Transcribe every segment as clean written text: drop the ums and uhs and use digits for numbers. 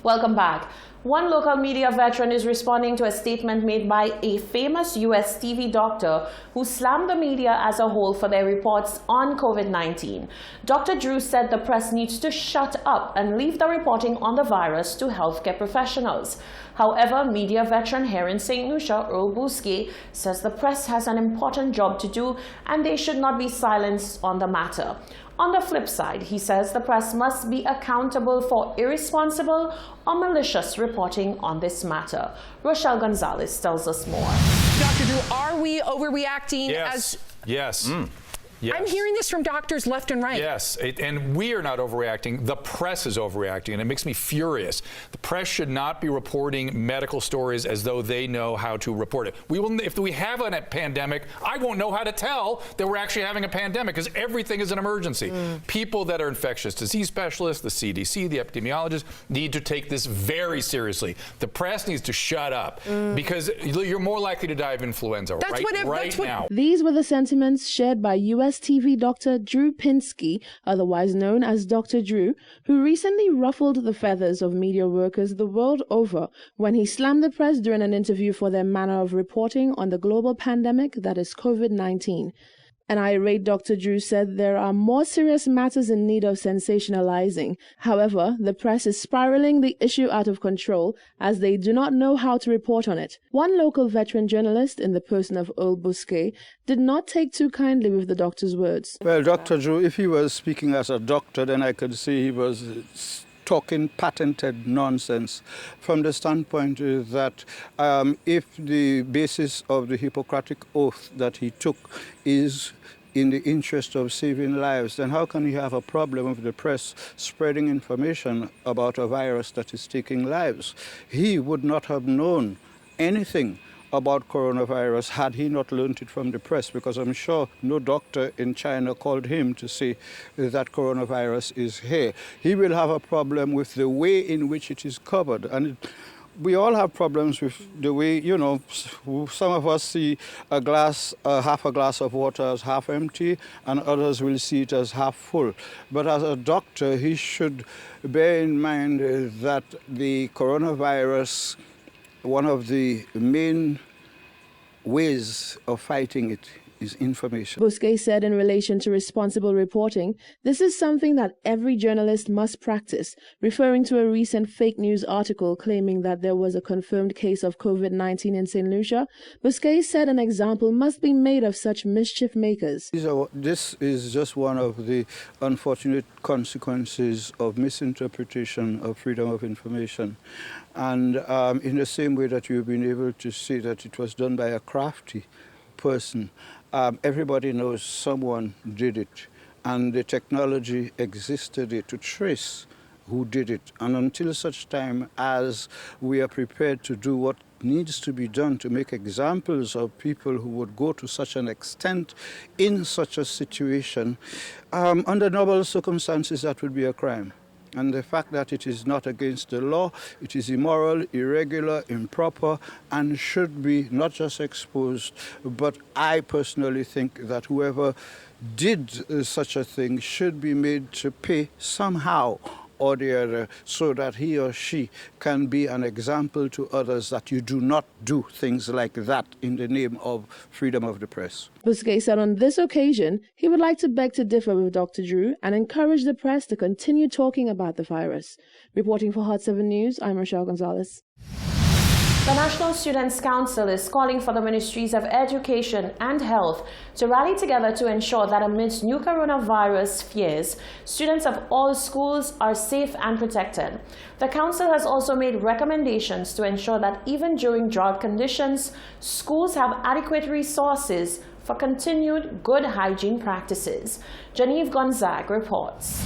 Welcome back. One local media veteran is responding to a statement made by a famous US TV doctor who slammed the media as a whole for their reports on COVID-19. Dr. Drew said the press needs to shut up and leave the reporting on the virus to healthcare professionals. However, media veteran here in St. Lucia, Earl Bousquet, says the press has an important job to do and they should not be silenced on the matter. On the flip side, he says the press must be accountable for irresponsible or malicious reporting on this matter. Rochelle Gonzalez tells us more. Dr. Drew, are we overreacting? Yes. Yes. Yes. I'm hearing this from doctors left and right. Yes, and we are not overreacting. The press is overreacting, and it makes me furious. The press should not be reporting medical stories as though they know how to report it. If we have a pandemic, I won't know how to tell that we're actually having a pandemic because everything is an emergency. People that are infectious disease specialists, the CDC, the epidemiologists need to take this very seriously. The press needs to shut up because you're more likely to die of influenza right now. These were the sentiments shared by US TV doctor Drew Pinsky, otherwise known as Dr. Drew, who recently ruffled the feathers of media workers the world over when he slammed the press during an interview for their manner of reporting on the global pandemic that is COVID-19. An irate Dr. Drew said there are more serious matters in need of sensationalizing. However, the press is spiraling the issue out of control as they do not know how to report on it. One local veteran journalist, in the person of Earl Bousquet, did not take too kindly with the doctor's words. Well, Dr. Drew, if he was speaking as a doctor, then I could see he was talking patented nonsense from the standpoint that if the basis of the Hippocratic oath that he took is in the interest of saving lives, then how can you have a problem with the press spreading information about a virus that is taking lives? He would not have known anything about coronavirus had he not learned it from the press, because I'm sure no doctor in China called him to say that coronavirus is here. He will have a problem with the way in which it is covered. And we all have problems with the way, some of us see half a glass of water as half empty, and others will see it as half full. But as a doctor, he should bear in mind that the coronavirus, one of the main ways of fighting it is information. Bousquet said in relation to responsible reporting, this is something that every journalist must practice, referring to a recent fake news article claiming that there was a confirmed case of COVID-19 in St. Lucia. Bousquet said an example must be made of such mischief makers. This is just one of the unfortunate consequences of misinterpretation of freedom of information. And in the same way that you've been able to see that it was done by a crafty person, everybody knows someone did it, and the technology existed to trace who did it. And until such time as we are prepared to do what needs to be done to make examples of people who would go to such an extent in such a situation, under normal circumstances, that would be a crime. And the fact that it is not against the law, it is immoral, irregular, improper, and should be not just exposed, but I personally think that whoever did such a thing should be made to pay somehow or the other, so that he or she can be an example to others that you do not do things like that in the name of freedom of the press. Bousquet said on this occasion he would like to beg to differ with Dr. Drew and encourage the press to continue talking about the virus. Reporting for Hot 7 News, I'm Rochelle Gonzalez. The National Students' Council is calling for the Ministries of Education and Health to rally together to ensure that amidst new coronavirus fears, students of all schools are safe and protected. The Council has also made recommendations to ensure that even during drought conditions, schools have adequate resources for continued good hygiene practices. Genevieve Gonzague reports.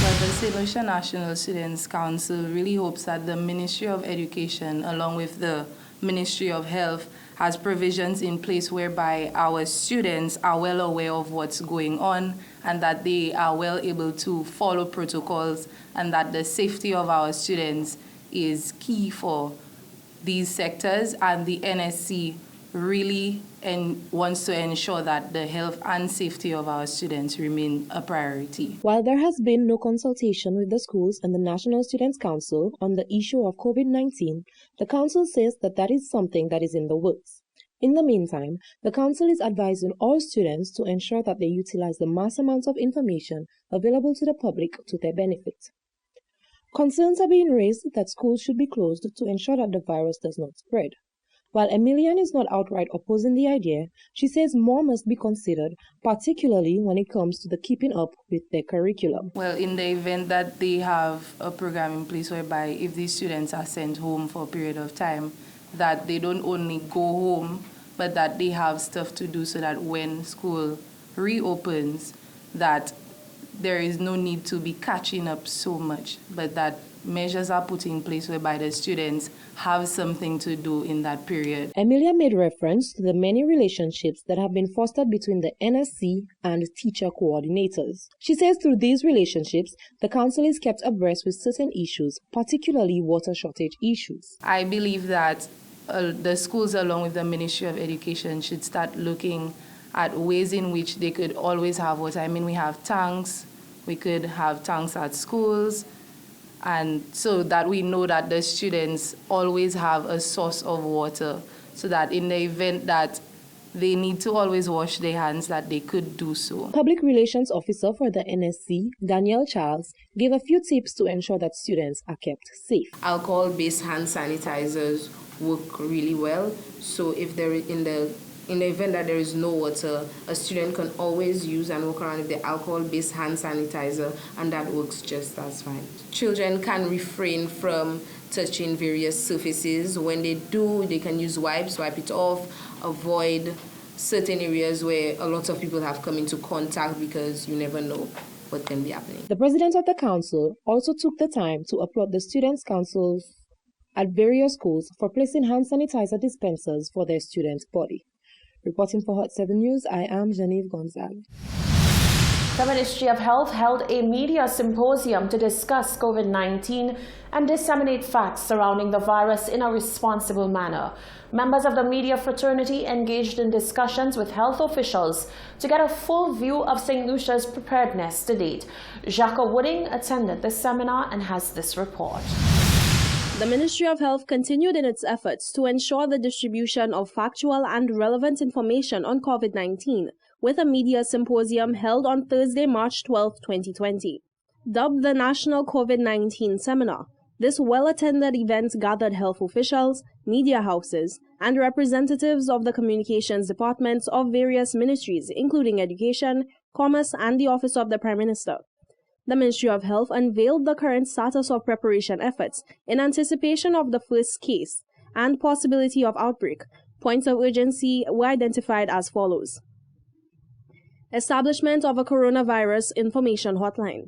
Well, the St. Lucia National Students' Council really hopes that the Ministry of Education, along with the Ministry of Health, has provisions in place whereby our students are well aware of what's going on and that they are well able to follow protocols, and that the safety of our students is key for these sectors, and the NSC really wants to ensure that the health and safety of our students remain a priority. While there has been no consultation with the schools and the National Students' Council on the issue of COVID-19, the Council says that is something that is in the works. In the meantime, the Council is advising all students to ensure that they utilize the mass amounts of information available to the public to their benefit. Concerns are being raised that schools should be closed to ensure that the virus does not spread. While Emilian is not outright opposing the idea, she says more must be considered, particularly when it comes to the keeping up with their curriculum. Well, in the event that they have a program in place whereby if these students are sent home for a period of time, that they don't only go home, but that they have stuff to do so that when school reopens, that there is no need to be catching up so much, but that measures are put in place whereby the students have something to do in that period. Emilia made reference to the many relationships that have been fostered between the NSC and teacher coordinators. She says through these relationships, the council is kept abreast with certain issues, particularly water shortage issues. I believe that the schools along with the Ministry of Education should start looking at ways in which they could always have water. I mean, we have tanks, we could have tanks at schools, and so that we know that the students always have a source of water, so that in the event that they need to always wash their hands, that they could do so. Public Relations Officer for the NSC, Danielle Charles, gave a few tips to ensure that students are kept safe. Alcohol-based hand sanitizers work really well, so if there is in the event that there is no water, a student can always use and walk around with the alcohol-based hand sanitizer, and that works just as fine. Children can refrain from touching various surfaces. When they do, they can use wipes, wipe it off, avoid certain areas where a lot of people have come into contact, because you never know what can be happening. The president of the council also took the time to applaud the students' councils at various schools for placing hand sanitizer dispensers for their students' body. Reporting for Hot 7 News, I am Genevieve Gonzalez. The Ministry of Health held a media symposium to discuss COVID-19 and disseminate facts surrounding the virus in a responsible manner. Members of the media fraternity engaged in discussions with health officials to get a full view of St. Lucia's preparedness to date. Jacques Wooding attended the seminar and has this report. The Ministry of Health continued in its efforts to ensure the distribution of factual and relevant information on COVID-19 with a media symposium held on Thursday, March 12, 2020. Dubbed the National COVID-19 Seminar, this well-attended event gathered health officials, media houses, and representatives of the communications departments of various ministries, including Education, Commerce, and the Office of the Prime Minister. The Ministry of Health unveiled the current status of preparation efforts in anticipation of the first case and possibility of outbreak. Points of urgency were identified as follows. Establishment of a coronavirus information hotline.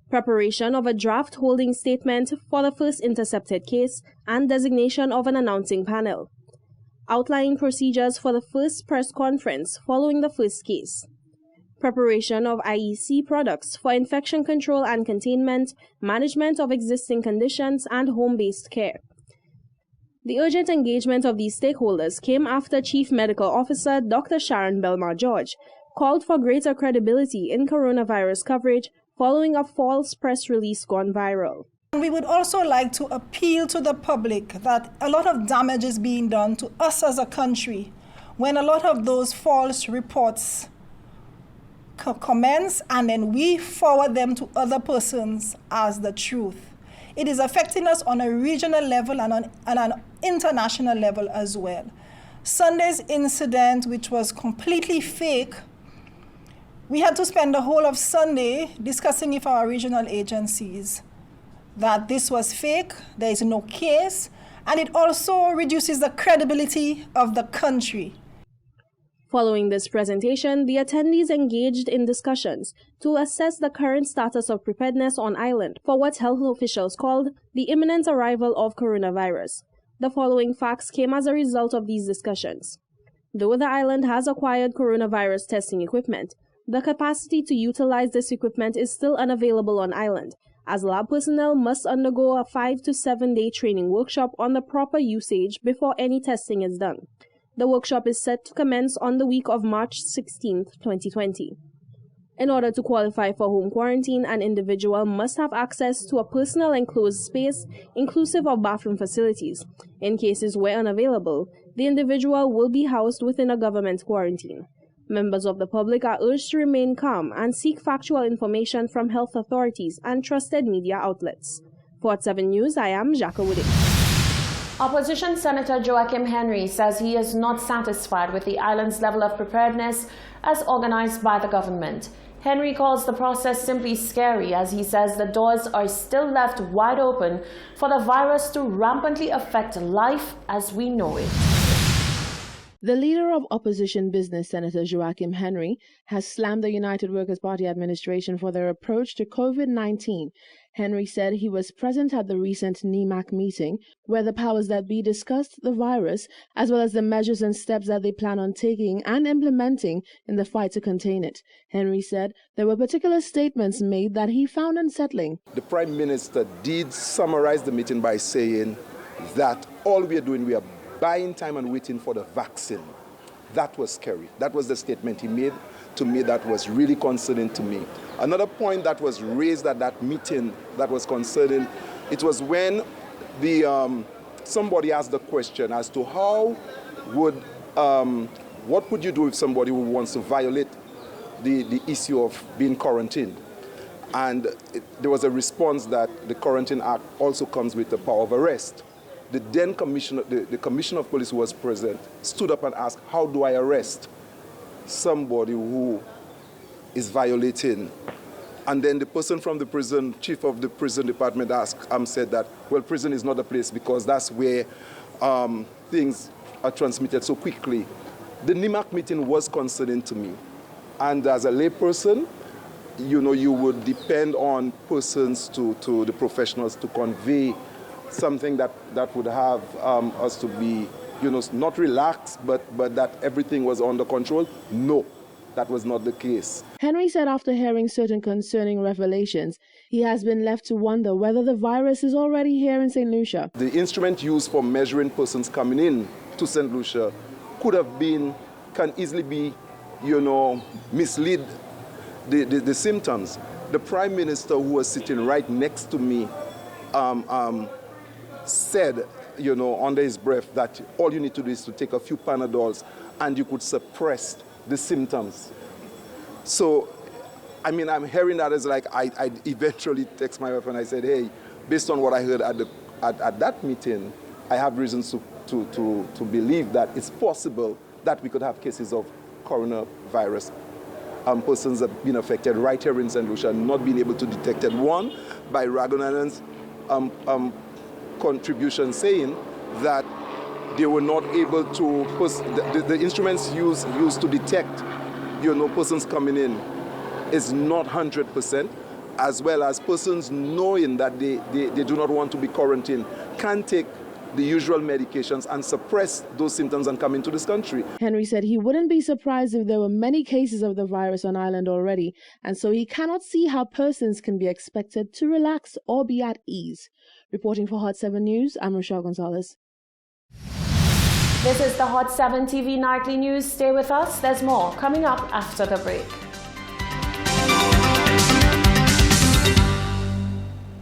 Preparation of a draft holding statement for the first intercepted case and designation of an announcing panel. Outlining procedures for the first press conference following the first case. Preparation of IEC products for infection control and containment, management of existing conditions, and home-based care. The urgent engagement of these stakeholders came after Chief Medical Officer Dr. Sharon Belmar-George called for greater credibility in coronavirus coverage following a false press release gone viral. We would also like to appeal to the public that a lot of damage is being done to us as a country when a lot of those false reports commence and then we forward them to other persons as the truth. It is affecting us on a regional level and on an international level as well. Sunday's incident, which was completely fake, we had to spend the whole of Sunday discussing with our regional agencies that this was fake, there is no case, and it also reduces the credibility of the country. Following this presentation, the attendees engaged in discussions to assess the current status of preparedness on island for what health officials called the imminent arrival of coronavirus. The following facts came as a result of these discussions. Though the island has acquired coronavirus testing equipment, the capacity to utilize this equipment is still unavailable on island, as lab personnel must undergo a 5 to 7 day training workshop on the proper usage before any testing is done. The workshop is set to commence on the week of March 16, 2020. In order to qualify for home quarantine, an individual must have access to a personal enclosed space inclusive of bathroom facilities. In cases where unavailable, the individual will be housed within a government quarantine. Members of the public are urged to remain calm and seek factual information from health authorities and trusted media outlets. For Hot 7 News, I am Jacka Woody. Opposition Senator Joachim Henry says he is not satisfied with the island's level of preparedness as organized by the government. Henry calls the process simply scary, as he says the doors are still left wide open for the virus to rampantly affect life as we know it. The leader of opposition business, Senator Joachim Henry, has slammed the United Workers' Party administration for their approach to COVID-19. Henry said he was present at the recent NEMAC meeting, where the powers that be discussed the virus, as well as the measures and steps that they plan on taking and implementing in the fight to contain it. Henry said there were particular statements made that he found unsettling. The Prime Minister did summarize the meeting by saying that all we are doing, we are buying time and waiting for the vaccine. That was scary. That was the statement he made to me that was really concerning to me. Another point that was raised at that meeting that was concerning, it was when somebody asked the question as to how would, what would you do if somebody who wants to violate the issue of being quarantined? And there was a response that the Quarantine Act also comes with the power of arrest. The then commissioner, the commissioner of police who was present, stood up and asked, how do I arrest somebody who is violating? And then the person from the prison, chief of the prison department said that, well, prison is not the place because that's where things are transmitted so quickly. The NEMAC meeting was concerning to me. And as a layperson, you know, you would depend on persons to the professionals to convey something that would have us to be, you know, not relaxed, but that everything was under control. No, that was not the case. Henry said after hearing certain concerning revelations, he has been left to wonder whether the virus is already here in St. Lucia. The instrument used for measuring persons coming in to St. Lucia can easily be, you know, mislead the symptoms. The Prime Minister, who was sitting right next to me, said, you know, under his breath that all you need to do is to take a few Panadols and you could suppress the symptoms. So, I mean, I'm hearing that as like, I eventually text my wife and I said, hey, based on what I heard at that meeting, I have reasons to believe that it's possible that we could have cases of coronavirus. Persons that have been affected right here in St. Lucia, not being able to detect it. One, by Raghunandan's contribution saying that they were not able to, the instruments used to detect, you know, persons coming in is not 100%, as well as persons knowing that they do not want to be quarantined can take the usual medications and suppress those symptoms and come into this country. Henry said he wouldn't be surprised if there were many cases of the virus on island already, and so he cannot see how persons can be expected to relax or be at ease. Reporting for Hot 7 News, I'm Rochelle Gonzalez. This is the Hot 7 TV Nightly News. Stay with us. There's more coming up after the break.